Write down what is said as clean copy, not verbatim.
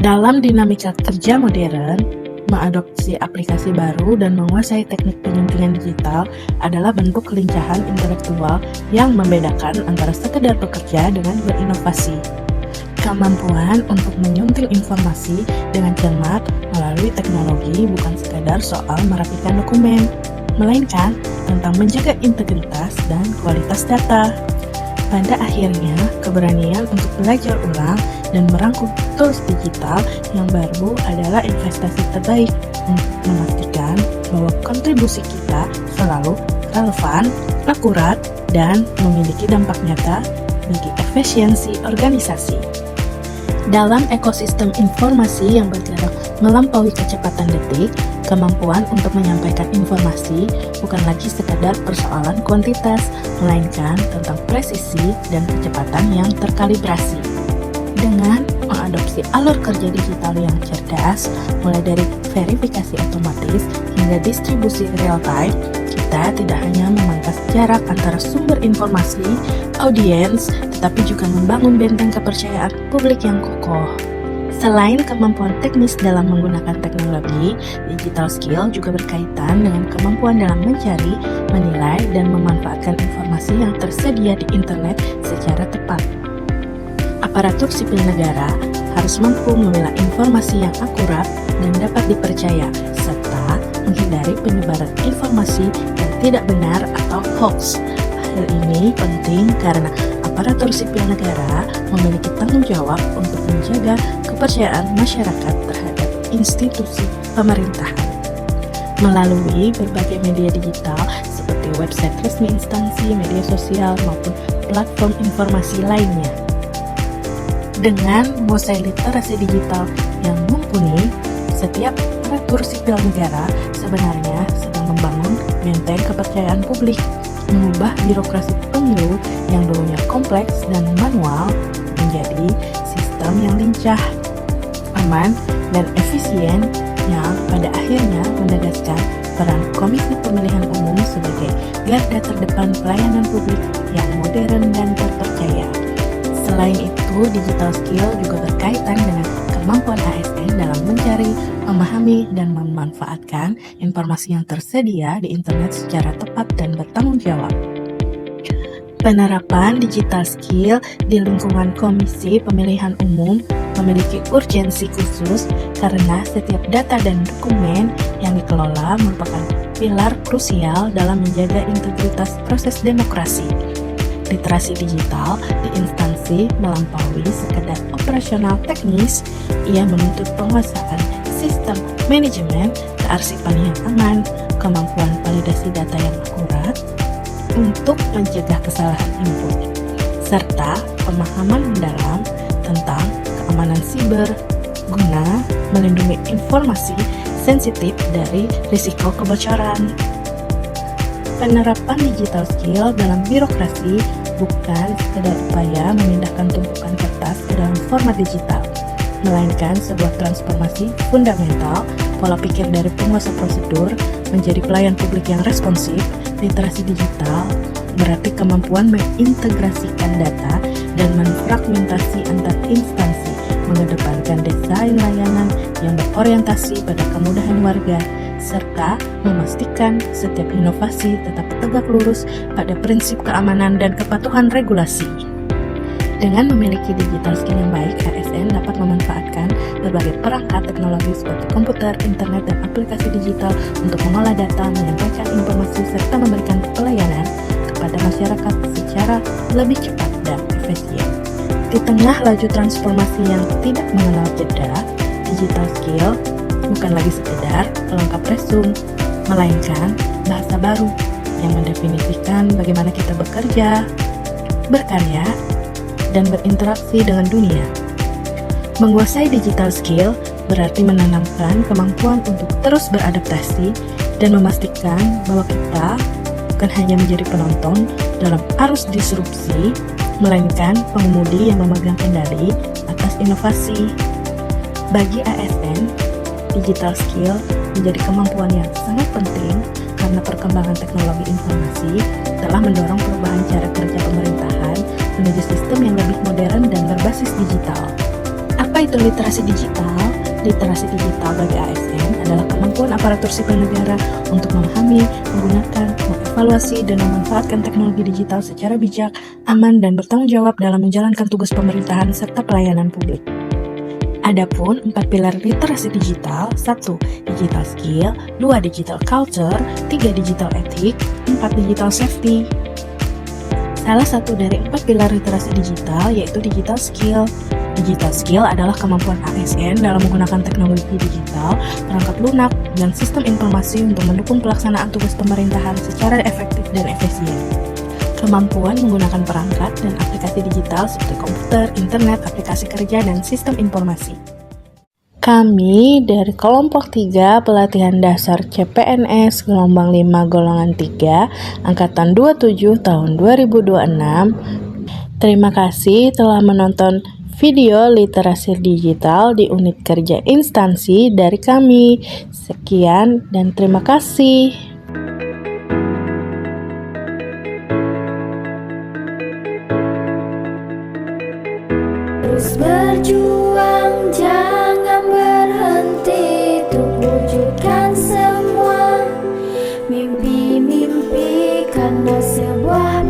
Dalam dinamika kerja modern, mengadopsi aplikasi baru dan menguasai teknik penyuntingan digital adalah bentuk kelincahan intelektual yang membedakan antara sekedar bekerja dengan berinovasi. Kemampuan untuk menyunting informasi dengan cermat melalui teknologi bukan sekadar soal merapikan dokumen, melainkan tentang menjaga integritas dan kualitas data. Pada akhirnya, keberanian untuk belajar ulang dan merangkum tools digital yang baru adalah investasi terbaik untuk memastikan bahwa kontribusi kita selalu relevan, akurat, dan memiliki dampak nyata bagi efisiensi organisasi. Dalam ekosistem informasi yang bergerak melampaui kecepatan detik, kemampuan untuk menyampaikan informasi bukan lagi sekadar persoalan kuantitas, melainkan tentang presisi dan kecepatan yang terkalibrasi. Dengan mengadopsi alur kerja digital yang cerdas, mulai dari verifikasi otomatis hingga distribusi real-time, kita tidak hanya memangkas jarak antara sumber informasi, audiens, tetapi juga membangun benteng kepercayaan publik yang kokoh. Selain kemampuan teknis dalam menggunakan teknologi, digital skill juga berkaitan dengan kemampuan dalam mencari, menilai, dan memanfaatkan informasi yang tersedia di internet secara tepat. Aparatur sipil negara harus mampu memilah informasi yang akurat dan dapat dipercaya, serta menghindari penyebaran informasi yang tidak benar atau hoax. Hal ini penting karena aparatur sipil negara memiliki tanggung jawab untuk menjaga kepercayaan masyarakat terhadap institusi pemerintahan. Melalui berbagai media digital seperti website resmi instansi, media sosial, maupun platform informasi lainnya. Dengan menguasai literasi digital yang mumpuni, setiap aparatur sipil negara sebenarnya sedang membangun benteng kepercayaan publik, mengubah birokrasi pemilu yang dulunya kompleks dan manual menjadi sistem yang lincah, aman, dan efisien yang pada akhirnya menegaskan peran Komisi Pemilihan Umum sebagai garda terdepan pelayanan publik yang modern dan terpercaya. Selain itu, digital skill juga berkaitan dengan kemampuan ASN dalam mencari, memahami, dan memanfaatkan informasi yang tersedia di internet secara tepat dan bertanggung jawab. Penerapan digital skill di lingkungan Komisi Pemilihan Umum memiliki urgensi khusus karena setiap data dan dokumen yang dikelola merupakan pilar krusial dalam menjaga integritas proses demokrasi. Literasi digital di instansi melampaui sekadar operasional teknis, ia menuntut penguasaan sistem manajemen, kearsipan yang aman, kemampuan validasi data yang akurat untuk mencegah kesalahan input, serta pemahaman mendalam tentang keamanan siber guna melindungi informasi sensitif dari risiko kebocoran. Penerapan digital skill dalam birokrasi bukan sekedar upaya memindahkan tumpukan kertas ke dalam format digital, melainkan sebuah transformasi fundamental pola pikir dari penguasa prosedur menjadi pelayan publik yang responsif. Literasi digital berarti kemampuan mengintegrasikan data dan menfragmentasi antar instansi, mengedepankan desain layanan yang berorientasi pada kemudahan warga, serta memastikan setiap inovasi tetap tegak lurus pada prinsip keamanan dan kepatuhan regulasi. Dengan memiliki digital skill yang baik, ASN dapat memanfaatkan berbagai perangkat teknologi seperti komputer, internet, dan aplikasi digital untuk mengolah data, menyampaikan informasi, serta memberikan pelayanan kepada masyarakat secara lebih cepat dan efisien. Di tengah laju transformasi yang tidak mengenal jeda, digital skill bukan lagi sekedar pelengkap resume, melainkan bahasa baru yang mendefinisikan bagaimana kita bekerja, berkarya, dan berinteraksi dengan dunia. Menguasai digital skill berarti menanamkan kemampuan untuk terus beradaptasi dan memastikan bahwa kita bukan hanya menjadi penonton dalam arus disrupsi, melainkan pengemudi yang memegang kendali atas inovasi. Bagi ASN, digital skill menjadi kemampuan yang sangat penting karena perkembangan teknologi informasi telah mendorong perubahan cara kerja pemerintahan menuju sistem yang lebih modern dan berbasis digital. Apa Apa itu literasi digital? Literasi digital bagi ASN adalah kemampuan aparatur sipil negara untuk memahami, menggunakan, mengevaluasi, dan memanfaatkan teknologi digital secara bijak, aman, dan bertanggung jawab dalam menjalankan tugas pemerintahan serta pelayanan publik. Adapun 4 pilar literasi digital: 1. Digital skill, 2. Digital culture, 3. Digital ethic, 4. Digital safety. Salah satu dari 4 pilar literasi digital yaitu digital skill. Digital skill adalah kemampuan ASN dalam menggunakan teknologi digital, perangkat lunak, dan sistem informasi untuk mendukung pelaksanaan tugas pemerintahan secara efektif dan efisien. Kemampuan menggunakan perangkat dan aplikasi digital seperti komputer, internet, aplikasi kerja, dan sistem informasi. Kami dari kelompok 3 pelatihan dasar CPNS gelombang 5 golongan 3 angkatan 27 tahun 2026. Terima kasih telah menonton video literasi digital di unit kerja instansi dari kami. Sekian dan terima kasih. Terus berjuang, jangan berhenti untuk wujudkan semua mimpi-mimpi karena sebuah